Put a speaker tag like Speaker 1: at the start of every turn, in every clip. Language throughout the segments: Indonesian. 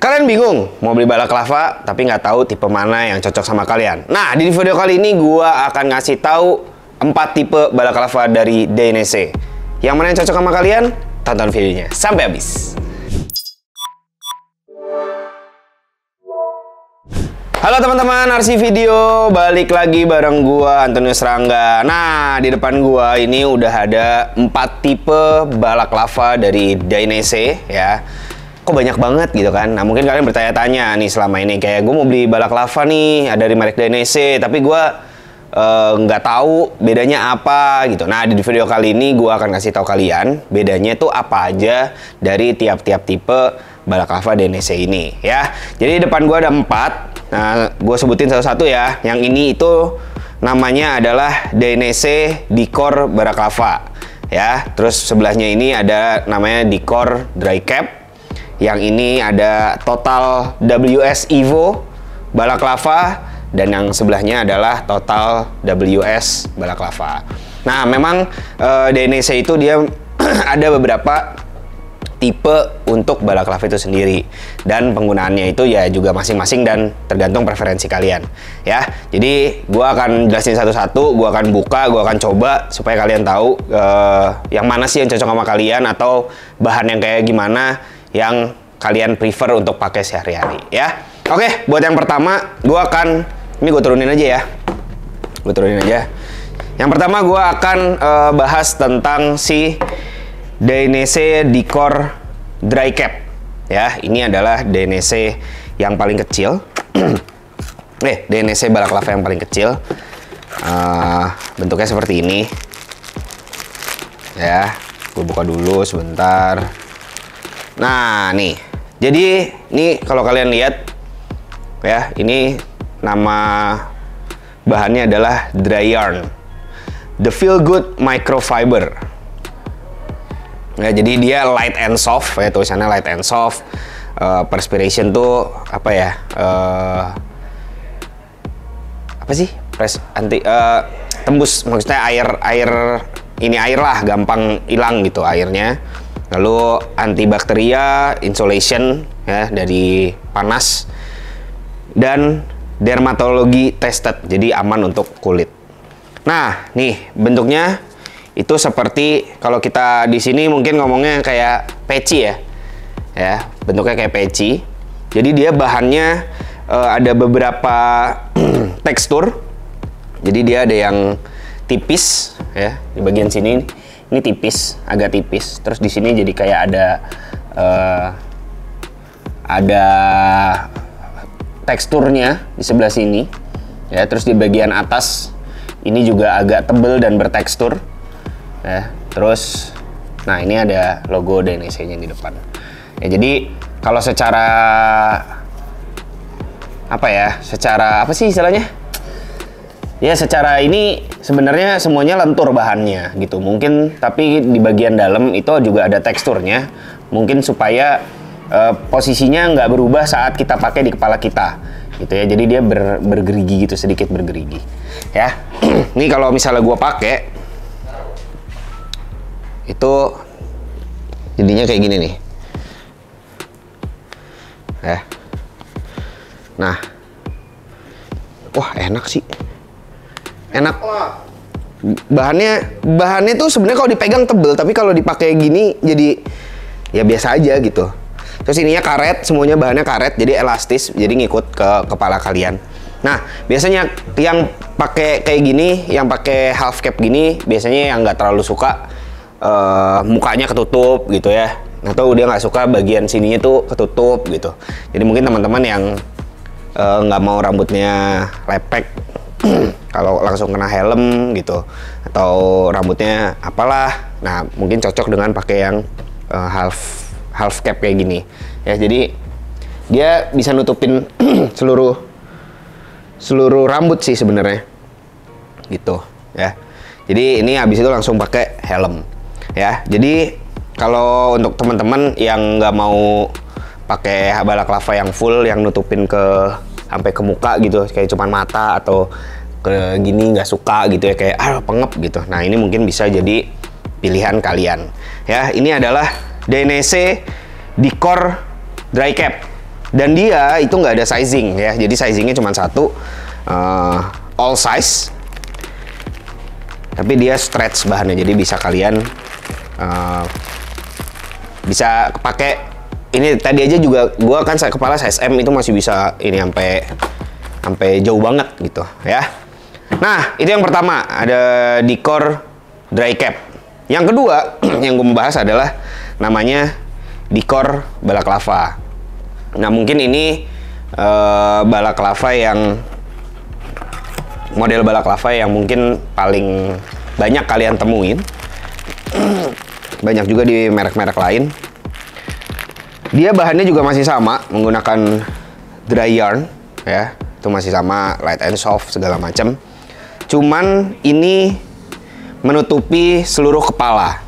Speaker 1: Kalian bingung mau beli balaclava tapi nggak tahu tipe mana yang cocok sama kalian? Nah, di video kali ini gua akan ngasih tahu 4 tipe balaclava dari DNSC. Yang mana yang cocok sama kalian? Tonton videonya sampai habis. Halo teman-teman, RC Video balik lagi bareng gua Antonius Rangga. Nah, di depan gua ini udah ada 4 tipe balaclava dari DNSC ya. Kok banyak banget gitu kan? Nah, mungkin kalian bertanya-tanya nih selama ini, kayak gue mau beli balaclava nih dari merek DNSC, tapi gue nggak tahu bedanya apa gitu. Nah, di video kali ini gue akan kasih tahu kalian bedanya itu apa aja dari tiap-tiap tipe balaclava DNSC ini ya. Jadi depan gue ada 4. Nah, gue sebutin satu-satu ya. Yang ini itu namanya adalah DNSC Decor balaclava ya. Terus sebelahnya ini ada namanya Decor Dry Cap. Yang ini ada Total WS Evo balaclava, dan yang sebelahnya adalah Total WS balaclava. Nah, memang DNSC itu dia ada beberapa tipe untuk balaclava itu sendiri, dan penggunaannya itu ya juga masing-masing dan tergantung preferensi kalian ya. Jadi gua akan jelasin satu-satu, gua akan buka, gua akan coba supaya kalian tahu yang mana sih yang cocok sama kalian, atau bahan yang kayak gimana yang kalian prefer untuk pakai sehari-hari ya. Oke, buat yang pertama ini gue turunin aja ya. Gue turunin aja. Yang pertama gue akan bahas tentang si DNSC Decor Dry Cap ya. Ini adalah DNSC yang paling kecil. DNSC balaclava yang paling kecil. Bentuknya seperti ini ya. Gue buka dulu sebentar. Nah, nih. Jadi, ini kalau kalian lihat ya, ini nama bahannya adalah dry yarn. The Feel Good Microfiber. Ya, jadi dia light and soft ya, tulisannya light and soft. Perspiration tuh apa ya? Apa sih? Tembus, maksudnya air lah, gampang hilang gitu airnya. Lalu antibakteria, insulation ya dari panas, dan dermatologi tested, jadi aman untuk kulit. Nah, nih bentuknya itu seperti, kalau kita di sini mungkin ngomongnya kayak peci ya. Ya, bentuknya kayak peci. Jadi dia bahannya ada beberapa tekstur. Jadi dia ada yang tipis ya di bagian sini. Ini tipis, agak tipis. Terus di sini jadi kayak ada teksturnya di sebelah sini. Ya, terus di bagian atas ini juga agak tebal dan bertekstur. Ya, terus nah ini ada logo DNSC-nya di depan. Ya, jadi kalau secara apa sih istilahnya? Ya, secara ini sebenarnya semuanya lentur bahannya gitu. Mungkin tapi di bagian dalam itu juga ada teksturnya. Mungkin supaya posisinya nggak berubah saat kita pakai di kepala kita gitu ya. Jadi dia bergerigi gitu, sedikit bergerigi ya. Ini kalau misalnya gua pakai itu jadinya kayak gini nih ya. Nah, wah enak sih. Enak. Bahannya tuh sebenarnya kalau dipegang tebel, tapi kalau dipakai gini jadi ya biasa aja gitu. Terus ininya karet, semuanya bahannya karet, jadi elastis, jadi ngikut ke kepala kalian. Nah, biasanya yang pakai kayak gini, yang pakai half cap gini, biasanya yang nggak terlalu suka mukanya ketutup gitu ya, atau dia nggak suka bagian sininya tuh ketutup gitu. Jadi mungkin teman-teman yang nggak mau rambutnya lepek, kalau langsung kena helm gitu, atau rambutnya apalah, nah mungkin cocok dengan pakai yang half cap kayak gini ya. Jadi dia bisa nutupin seluruh rambut sih sebenarnya gitu ya. Jadi ini habis itu langsung pakai helm ya. Jadi kalau untuk teman-teman yang nggak mau pakai balaclava yang full, yang nutupin sampai ke muka gitu, kayak cuman mata atau ke gini, nggak suka gitu ya, kayak pengep gitu. Nah, ini mungkin bisa jadi pilihan kalian ya. Ini adalah DNSC Decor Dry Cap Dan dia itu nggak ada sizing ya, jadi sizingnya cuma satu, all size. Tapi dia stretch bahannya, jadi bisa kalian bisa pakai. Ini tadi aja juga gua kan kepala size M itu masih bisa ini sampai jauh banget gitu ya. Nah, itu yang pertama, ada Dicor dry cap. Yang kedua yang gue mau bahas adalah namanya Dicor balaclava. Nah, mungkin ini balaclava yang model balaclava yang mungkin paling banyak kalian temuin. Banyak juga di merek-merek lain. Dia bahannya juga masih sama, menggunakan dry yarn ya. Itu masih sama, light and soft segala macam. Cuman ini menutupi seluruh kepala.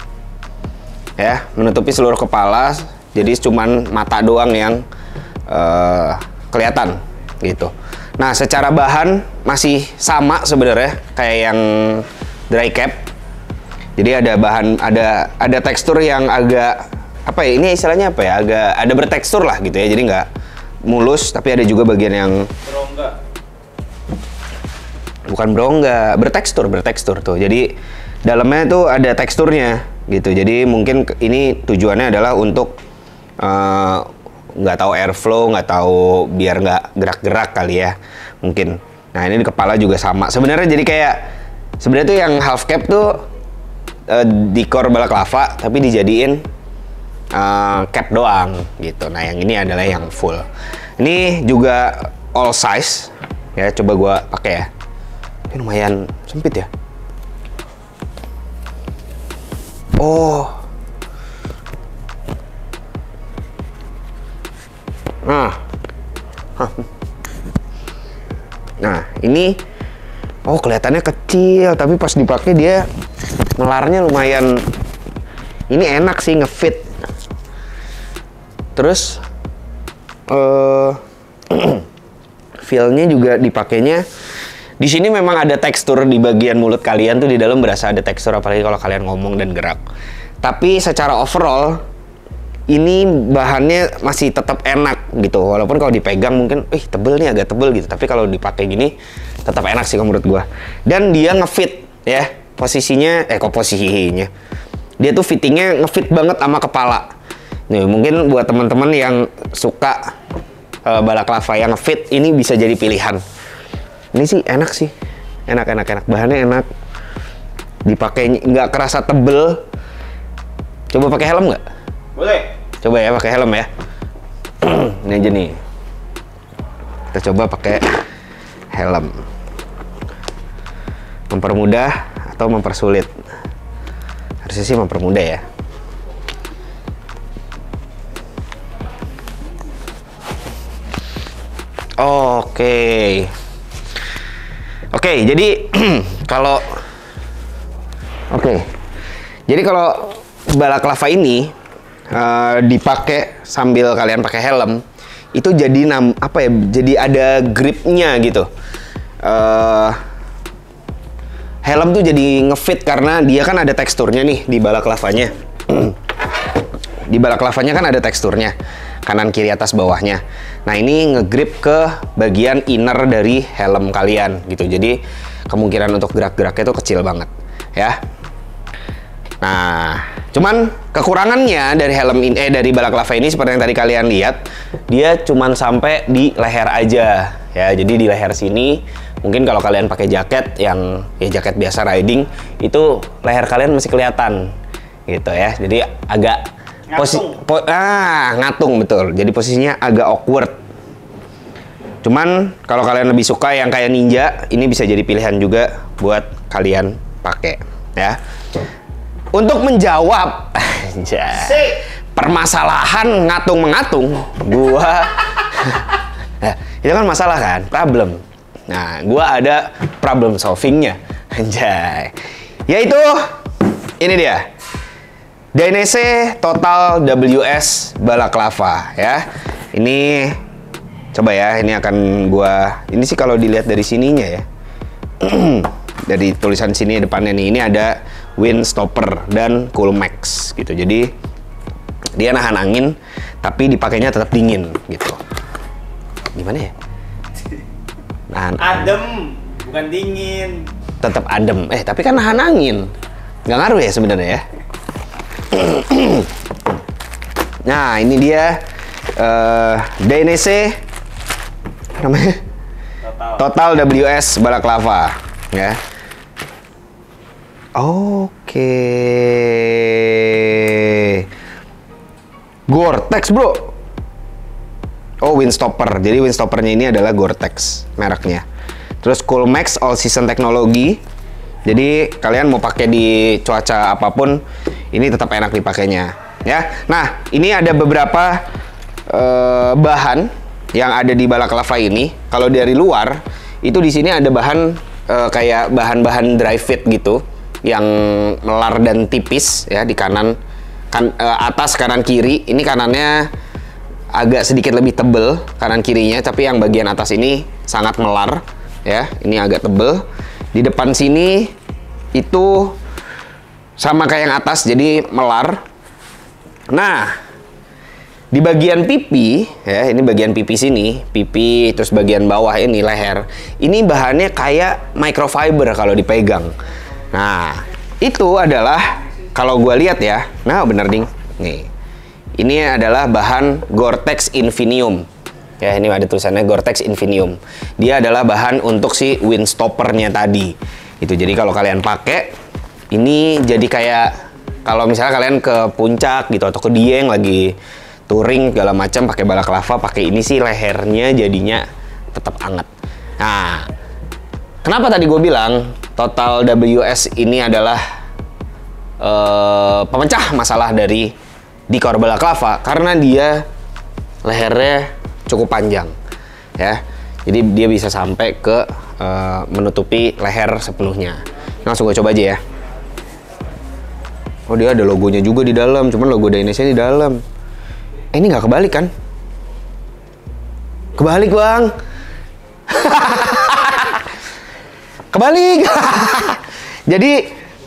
Speaker 1: Ya, menutupi seluruh kepala. Jadi cuman mata doang yang kelihatan gitu. Nah, secara bahan masih sama sebenarnya kayak yang dry cap. Jadi ada bahan, ada tekstur yang agak apa ya? Ini istilahnya apa ya? Agak ada bertekstur lah gitu ya. Jadi nggak mulus, tapi ada juga bagian yang
Speaker 2: berongga.
Speaker 1: Bukan berongga, bertekstur tuh. Jadi dalamnya tuh ada teksturnya gitu. Jadi mungkin ini tujuannya adalah untuk nggak tahu airflow, nggak tahu biar nggak gerak-gerak kali ya mungkin. Nah, ini di kepala juga sama. Sebenarnya jadi kayak sebenarnya tuh yang half cap tuh Dicor balaclava tapi dijadiin cap doang gitu. Nah, yang ini adalah yang full. Ini juga all size ya. Coba gua pakai ya. Ini lumayan sempit ya. Oh. Nah, ini kelihatannya kecil tapi pas dipakai dia melarnya lumayan. Ini enak sih ngefit. Terus feel-nya juga dipakainya. Di sini memang ada tekstur di bagian mulut kalian tuh, di dalam berasa ada tekstur apalagi kalau kalian ngomong dan gerak. Tapi secara overall ini bahannya masih tetap enak gitu. Walaupun kalau dipegang mungkin tebel nih, agak tebel gitu. Tapi kalau dipakai gini tetap enak sih menurut gua. Dan dia ngefit ya. Posisinya posisinya. Dia tuh fittingnya ngefit banget sama kepala. Nih, mungkin buat teman-teman yang suka balaclava yang ngefit, ini bisa jadi pilihan. Ini sih enak sih. Enak. Bahannya enak. Dipakai nggak kerasa tebel. Coba pakai helm nggak?
Speaker 2: Boleh.
Speaker 1: Coba ya pakai helm ya. Ini aja nih. Kita coba pakai helm. Mempermudah atau mempersulit? Harusnya sih mempermudah ya. Oke, jadi kalau balaclava ini dipakai sambil kalian pakai helm, itu jadi jadi ada gripnya gitu. Helm tuh jadi ngefit karena dia kan ada teksturnya nih di balaclavanya. Di balaclavanya kan ada teksturnya, kanan kiri atas bawahnya. Nah, ini ngegrip ke bagian inner dari helm kalian gitu. Jadi kemungkinan untuk gerak-geraknya itu kecil banget ya. Nah, cuman kekurangannya dari helm ini dari balaclava ini seperti yang tadi kalian lihat, dia cuman sampai di leher aja ya. Jadi di leher sini mungkin kalau kalian pakai jaket yang jaket biasa riding, itu leher kalian masih kelihatan gitu ya. Jadi agak ngatung betul. Jadi posisinya agak awkward. Cuman kalau kalian lebih suka yang kayak ninja, ini bisa jadi pilihan juga buat kalian pakai ya. Untuk menjawab permasalahan ngatung-mengatung, gua itu kan masalah kan, problem. Nah, gua ada problem solvingnya, anjay. Yaitu ini dia. Dainese Total WS balaclava ya. Ini coba ya, ini akan gua, ini sih kalau dilihat dari sininya ya. Dari tulisan sini depannya nih, ini ada wind stopper dan cool max gitu. Jadi dia nahan angin tapi dipakainya tetap dingin gitu. gimana ya? Nahan
Speaker 2: Adem, bukan dingin.
Speaker 1: tetap adem. Tapi kan nahan angin. Nggak ngaruh ya sebenarnya ya. Nah, ini dia Dainese namanya Total WS Balaklava ya. Oke. Gore-Tex, bro. Oh, windstopper. Jadi windstoppernya ini adalah Gore-Tex mereknya. Terus Coolmax All Season Technology. Jadi kalian mau pakai di cuaca apapun, ini tetap enak dipakainya, ya. Nah, ini ada beberapa bahan yang ada di Balaklava ini. Kalau dari luar, itu di sini ada bahan kayak bahan-bahan dry fit gitu, yang melar dan tipis ya di kanan, atas, kanan, kiri. Ini kanannya agak sedikit lebih tebel kanan kirinya, tapi yang bagian atas ini sangat melar ya. Ini agak tebel. Di depan sini itu sama kayak yang atas, jadi melar. Nah, di bagian pipi ya, ini bagian pipi sini, pipi, terus bagian bawah ini leher. Ini bahannya kayak microfiber kalau dipegang. Nah, itu adalah kalau gue lihat ya. Nah, bener ding. Nih. Ini adalah bahan Gore-Tex Infinium. Ya, ini ada tulisannya Gore-Tex Infinium. Dia adalah bahan untuk si windstoppernya tadi. Itu jadi kalau kalian pakai, ini jadi kayak kalau misalnya kalian ke puncak gitu atau ke Dieng lagi touring segala macam pakai Balaklava, pakai ini sih lehernya jadinya tetap hangat. Nah, kenapa tadi gue bilang Total WS ini adalah pemecah masalah dari Dicor Balaklava? Karena dia lehernya cukup panjang ya, jadi dia bisa sampai ke menutupi leher sepenuhnya. Langsung gue coba aja ya. Oh, dia ada logonya juga di dalam, cuman logo Dainese di dalam. Ini nggak kebalik kan? Kebalik, bang. Kebalik. Jadi,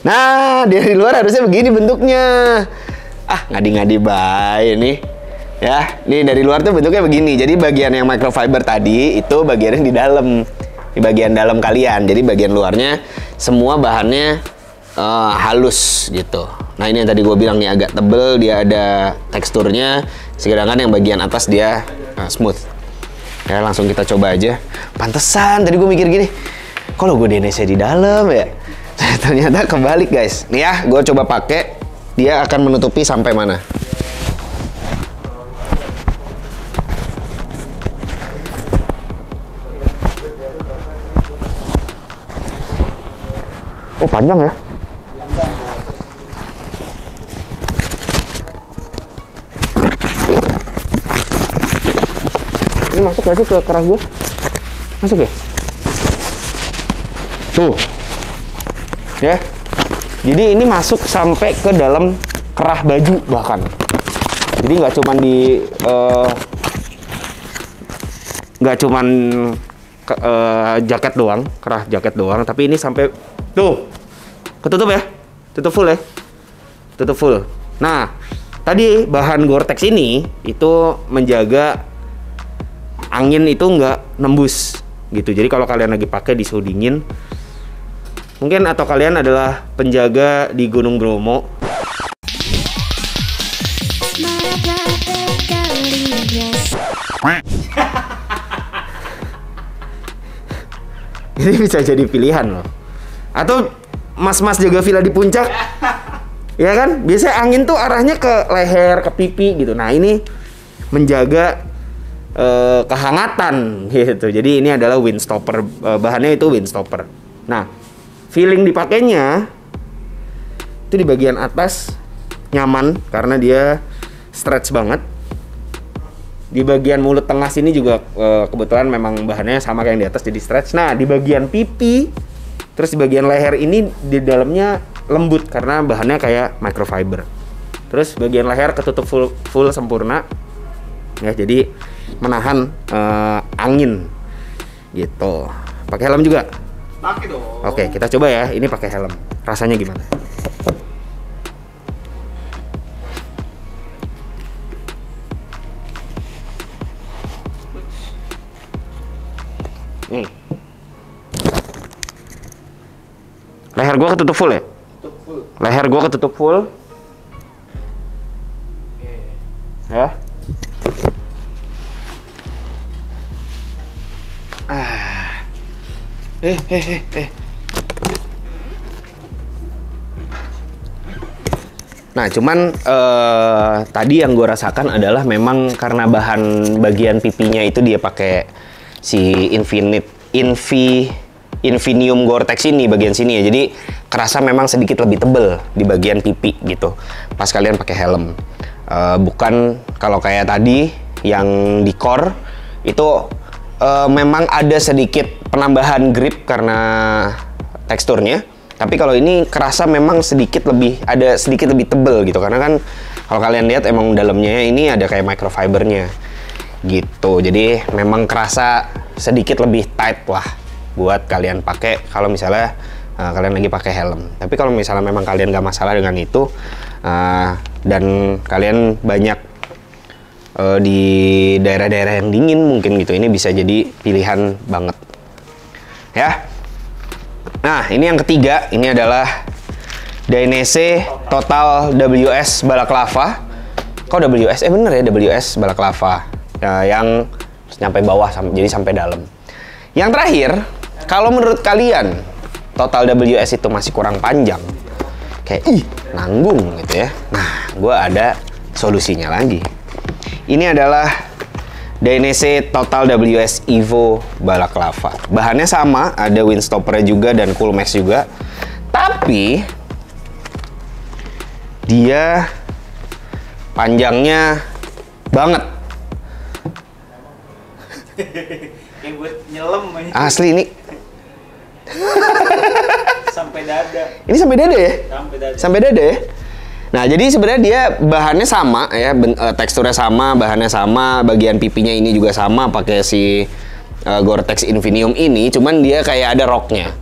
Speaker 1: nah dari luar harusnya begini bentuknya. Ngadi-ngadi bae nih. Ya, nih dari luar tuh bentuknya begini. Jadi bagian yang microfiber tadi itu bagiannya di dalam, di bagian dalam kalian. Jadi bagian luarnya semua bahannya halus gitu. Nah, ini yang tadi gue bilang nih agak tebel, dia ada teksturnya. Sedangkan yang bagian atas dia smooth. Ya, langsung kita coba aja. Pantesan tadi gue mikir gini, kok logo Dainese di dalam ya? Ternyata kebalik, guys. Nih ya, gue coba pakai. Dia akan menutupi sampai mana? Oh, panjang ya? Ini masuk gak sih ke kerah gue? Masuk ya? Tuh. Ya. Jadi ini masuk sampai ke dalam kerah baju bahkan. Jadi nggak cuman di jaket doang, kerah jaket doang, tapi ini sampai tuh ketutup ya, tutup full ya, tutup full. Nah, tadi bahan Gore-Tex ini itu menjaga angin itu nggak nembus gitu. Jadi kalau kalian lagi pakai di suhu dingin, mungkin atau kalian adalah penjaga di Gunung Bromo, ini bisa jadi pilihan loh. Atau mas-mas jaga villa di puncak, ya kan? Biasanya angin tuh arahnya ke leher, ke pipi gitu. Nah, ini menjaga kehangatan gitu. Jadi ini adalah windstopper, bahannya itu windstopper. Nah, feeling dipakainya itu di bagian atas nyaman karena dia stretch banget. Di bagian mulut tengah sini juga kebetulan memang bahannya sama kayak yang di atas, jadi stretch. Nah, di bagian pipi, terus di bagian leher ini di dalamnya lembut karena bahannya kayak microfiber. Terus bagian leher ketutup full sempurna. Ya, jadi menahan angin gitu. Pakai helm juga?
Speaker 2: Pakai dong.
Speaker 1: Oke, kita coba ya. Ini pakai helm. Rasanya gimana? Nih. Leher gua ketutup full ya?
Speaker 2: Tutup full.
Speaker 1: Leher gua ketutup full. Ya. Nah, cuman tadi yang gue rasakan adalah memang karena bahan bagian pipinya itu dia pakai si Infinium Gore-Tex ini bagian sini ya. Jadi kerasa memang sedikit lebih tebel di bagian pipi gitu. Pas kalian pakai helm. Bukan kalau kayak tadi yang di core itu memang ada sedikit penambahan grip karena teksturnya. Tapi kalau ini kerasa memang sedikit lebih tebel gitu, karena kan kalau kalian lihat emang dalamnya ini ada kayak microfibernya gitu. Jadi memang kerasa sedikit lebih tight lah buat kalian pakai kalau misalnya kalian lagi pakai helm. Tapi kalau misalnya memang kalian gak masalah dengan itu dan kalian banyak di daerah-daerah yang dingin mungkin gitu, ini bisa jadi pilihan banget ya. Nah, ini yang ketiga, ini adalah Dainese Total WS Balaclava. Kok WS? Bener ya, WS Balaclava. Ya, yang nyampe bawah, jadi sampai dalam. Yang terakhir, kalau menurut kalian Total WS itu masih kurang panjang, kayak nanggung gitu ya. Nah, gue ada solusinya lagi. Ini adalah Dainese Total WS Evo Balaclava. Bahannya sama, ada windstoppernya juga dan coolmax juga. Tapi dia panjangnya banget.
Speaker 2: Kayak buat nyelam aja.
Speaker 1: Asli ini.
Speaker 2: Sampai dada.
Speaker 1: Ini sampai dada ya?
Speaker 2: Sampai dada.
Speaker 1: Sampai dada ya? Nah, jadi sebenarnya dia bahannya sama ya, teksturnya sama, bahannya sama, bagian pipinya ini juga sama pakai si Gore-Tex Infinium ini, cuman dia kayak ada roknya.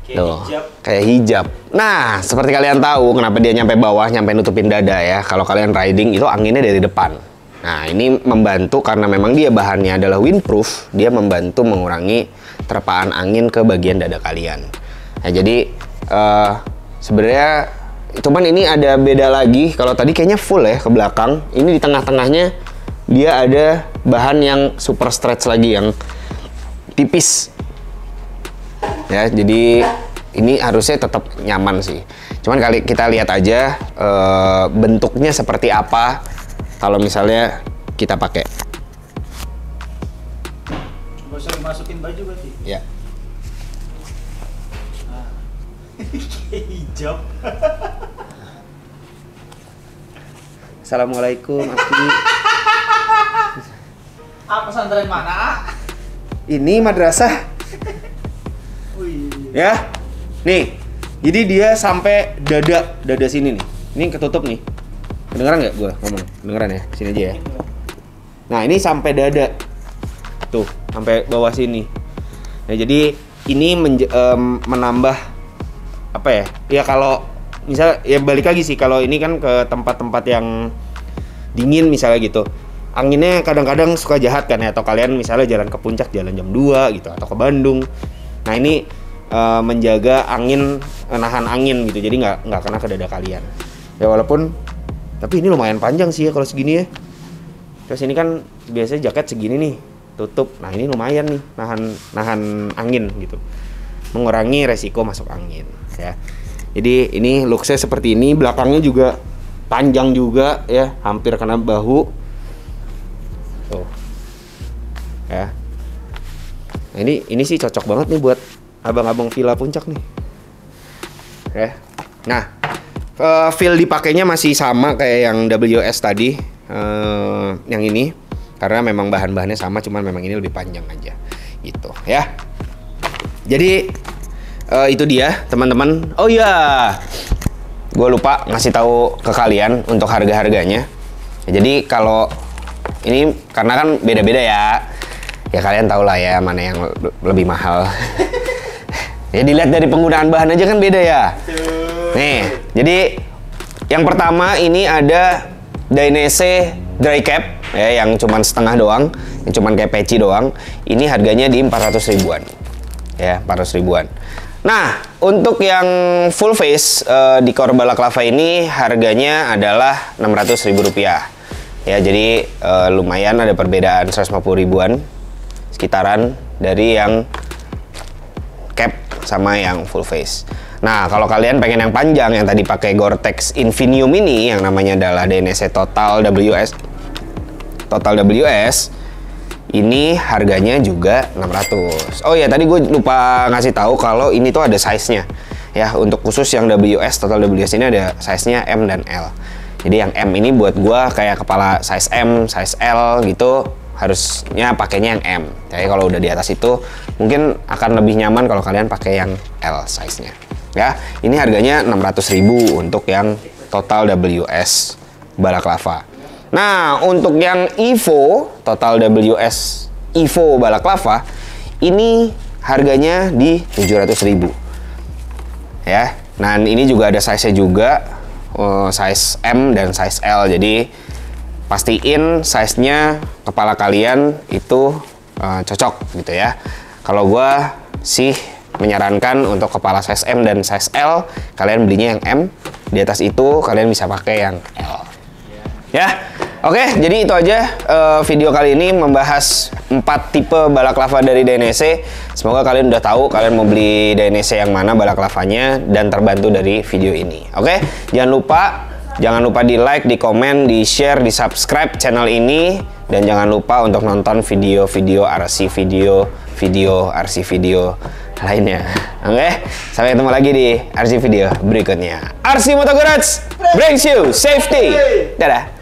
Speaker 2: Kayak hijab.
Speaker 1: Kayak hijab. Nah, seperti kalian tahu kenapa dia nyampe bawah, nyampe nutupin dada ya. Kalau kalian riding itu anginnya dari depan. Nah, ini membantu karena memang dia bahannya adalah windproof, dia membantu mengurangi terpaan angin ke bagian dada kalian. Nah, jadi sebenarnya cuman ini ada beda lagi. Kalau tadi kayaknya full ya ke belakang. Ini di tengah-tengahnya dia ada bahan yang super stretch lagi, yang tipis. Ya, jadi ini harusnya tetap nyaman sih. Cuman kali kita lihat aja bentuknya seperti apa kalau misalnya kita pakai.
Speaker 2: Gak usah masukin baju berarti?
Speaker 1: Ya.
Speaker 2: Kayak hijab.
Speaker 1: Assalamualaikum, Aki.
Speaker 2: Pesantren mana?
Speaker 1: Ini madrasah.
Speaker 2: Wih.
Speaker 1: Ya. Nih. Jadi dia sampai dada sini nih. Ini ketutup nih. Kedengeran nggak gue ngomong? Kedengeran ya? Sini aja ya. Nah, ini sampai dada. Tuh, sampai bawah sini. Nah, jadi ini menambah apa ya? Ya kalau misal ya balik lagi sih, kalau ini kan ke tempat-tempat yang dingin misalnya gitu. Anginnya kadang-kadang suka jahat kan ya, atau kalian misalnya jalan ke puncak jalan jam 2 gitu atau ke Bandung. Nah, ini menjaga angin, nahan angin gitu. Jadi nggak kena ke dada kalian. Ya walaupun tapi ini lumayan panjang sih ya kalau segini ya. Terus ini kan biasanya jaket segini nih, tutup. Nah, ini lumayan nih nahan angin gitu. Mengurangi resiko masuk angin ya. Jadi ini looksnya seperti ini, belakangnya juga panjang juga ya, hampir kena bahu. Tuh. Ya. Nah, ini sih cocok banget nih buat abang-abang villa puncak nih. Ya. Nah, feel dipakainya masih sama kayak yang WS tadi, yang ini, karena memang bahan-bahannya sama, cuman memang ini lebih panjang aja gitu ya. Jadi itu dia teman-teman. Oh iya, gue lupa ngasih tahu ke kalian untuk harga-harganya. Jadi kalau ini karena kan beda-beda ya kalian tahu lah ya mana yang lebih mahal. Ya dilihat dari penggunaan bahan aja kan beda ya. Nih, jadi yang pertama ini ada Dainese Dry Cap. ya, yang cuman setengah doang, yang cuman kayak peci doang, ini harganya di 400 ribuan. Ya, 400 ribuan. Nah, untuk yang full face Dicor Balaclava ini harganya adalah 600 ribu rupiah. Ya, jadi lumayan ada perbedaan 150 ribuan sekitaran dari yang cap sama yang full face. Nah, kalau kalian pengen yang panjang yang tadi pakai Gore-Tex Infinium ini yang namanya adalah DNSC Total WS. Total WS ini harganya juga 600. Oh ya, tadi gue lupa ngasih tahu kalau ini tuh ada size-nya. Ya, untuk khusus yang WS, Total WS ini ada size-nya M dan L. Jadi yang M ini buat gue kayak kepala size M, size L gitu, harusnya pakainya yang M. Jadi kalau udah di atas itu mungkin akan lebih nyaman kalau kalian pakai yang L size-nya. Ya, ini harganya 600.000 untuk yang Total WS Balaclava. Nah, untuk yang Evo, Total WS Evo Balaclava, ini harganya di 700.000. Ya, nah ini juga ada size-nya juga, size M dan size L. Jadi pastiin size-nya kepala kalian itu cocok gitu ya. Kalau gua sih menyarankan untuk kepala size M dan size L, kalian belinya yang M. Di atas itu kalian bisa pakai yang L. Ya, oke, jadi itu aja video kali ini membahas 4 tipe balaclava dari DNSC. Semoga kalian udah tahu kalian mau beli DNSC yang mana balaclavanya dan terbantu dari video ini. Oke, jangan lupa di like, di komen, di share, di subscribe channel ini, dan jangan lupa untuk nonton video-video RC video lainnya. Oke, sampai ketemu lagi di RC video berikutnya. RC Moto Garage brings you safety. Dadah.